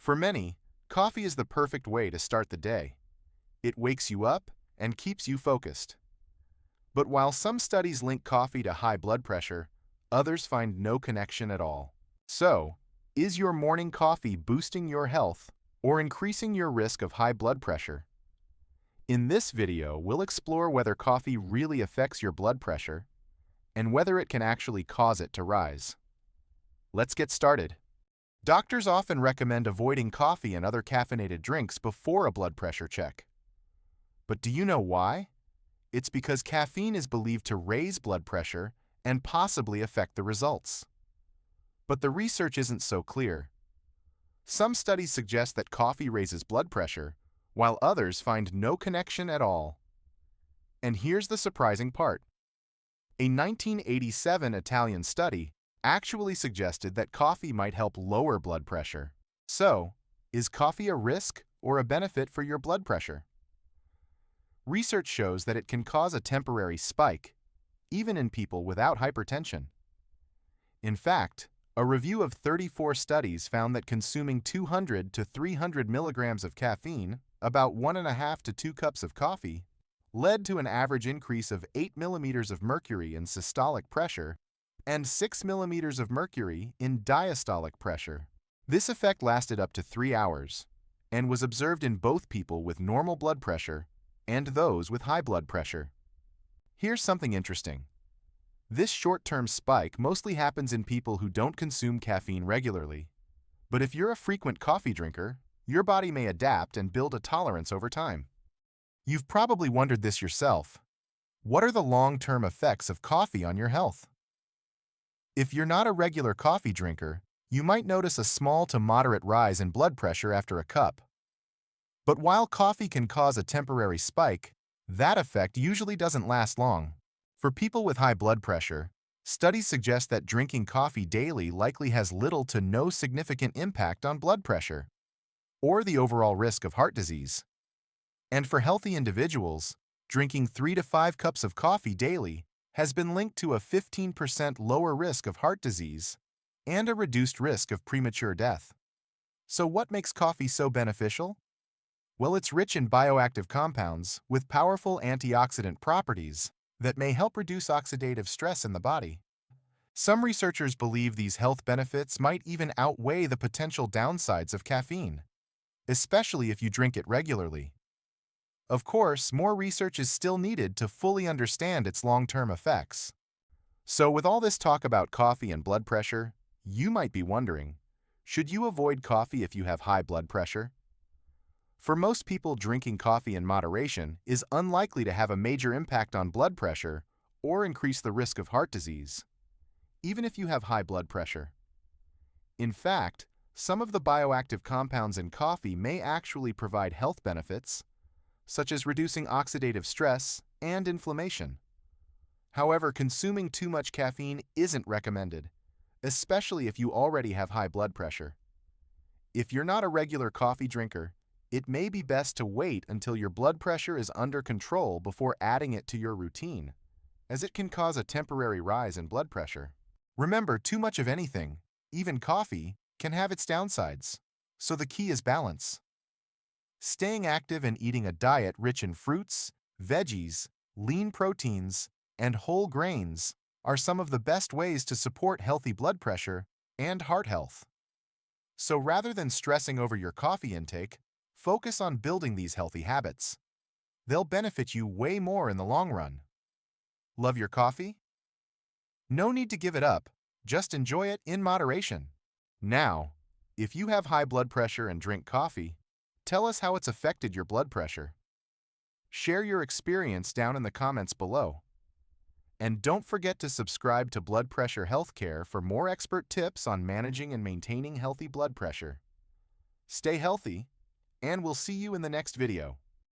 For many, coffee is the perfect way to start the day. It wakes you up and keeps you focused. But while some studies link coffee to high blood pressure, others find no connection at all. So, is your morning coffee boosting your health or increasing your risk of high blood pressure? In this video, we'll explore whether coffee really affects your blood pressure and whether it can actually cause it to rise. Let's get started. Doctors often recommend avoiding coffee and other caffeinated drinks before a blood pressure check. But do you know why? It's because caffeine is believed to raise blood pressure and possibly affect the results. But the research isn't so clear. Some studies suggest that coffee raises blood pressure, while others find no connection at all. And here's the surprising part. A 1987 Italian study actually suggested that coffee might help lower blood pressure. So, is coffee a risk or a benefit for your blood pressure? Research shows that it can cause a temporary spike, even in people without hypertension. In fact, a review of 34 studies found that consuming 200 to 300 milligrams of caffeine, about 1.5 to 2 cups of coffee, led to an average increase of 8 millimeters of mercury in systolic pressure and 6 millimeters of mercury in diastolic pressure. This effect lasted up to 3 hours and was observed in both people with normal blood pressure and those with high blood pressure. Here's something interesting. This short-term spike mostly happens in people who don't consume caffeine regularly. But if you're a frequent coffee drinker, your body may adapt and build a tolerance over time. You've probably wondered this yourself. What are the long-term effects of coffee on your health? If you're not a regular coffee drinker, you might notice a small to moderate rise in blood pressure after a cup. But while coffee can cause a temporary spike, that effect usually doesn't last long. For people with high blood pressure, studies suggest that drinking coffee daily likely has little to no significant impact on blood pressure or the overall risk of heart disease. And for healthy individuals, drinking 3 to 5 cups of coffee daily has been linked to a 15% lower risk of heart disease and a reduced risk of premature death. So what makes coffee so beneficial? Well, it's rich in bioactive compounds with powerful antioxidant properties that may help reduce oxidative stress in the body. Some researchers believe these health benefits might even outweigh the potential downsides of caffeine, especially if you drink it regularly. Of course, more research is still needed to fully understand its long-term effects. So with all this talk about coffee and blood pressure, you might be wondering, should you avoid coffee if you have high blood pressure? For most people, drinking coffee in moderation is unlikely to have a major impact on blood pressure or increase the risk of heart disease, even if you have high blood pressure. In fact, some of the bioactive compounds in coffee may actually provide health benefits, such as reducing oxidative stress and inflammation. However, consuming too much caffeine isn't recommended, especially if you already have high blood pressure. If you're not a regular coffee drinker, it may be best to wait until your blood pressure is under control before adding it to your routine, as it can cause a temporary rise in blood pressure. Remember, too much of anything, even coffee, can have its downsides, so the key is balance. Staying active and eating a diet rich in fruits, veggies, lean proteins, and whole grains are some of the best ways to support healthy blood pressure and heart health. So rather than stressing over your coffee intake, focus on building these healthy habits. They'll benefit you way more in the long run. Love your coffee? No need to give it up, just enjoy it in moderation. Now, if you have high blood pressure and drink coffee, tell us how it's affected your blood pressure. Share your experience down in the comments below. And don't forget to subscribe to Blood Pressure Healthcare for more expert tips on managing and maintaining healthy blood pressure. Stay healthy, and we'll see you in the next video.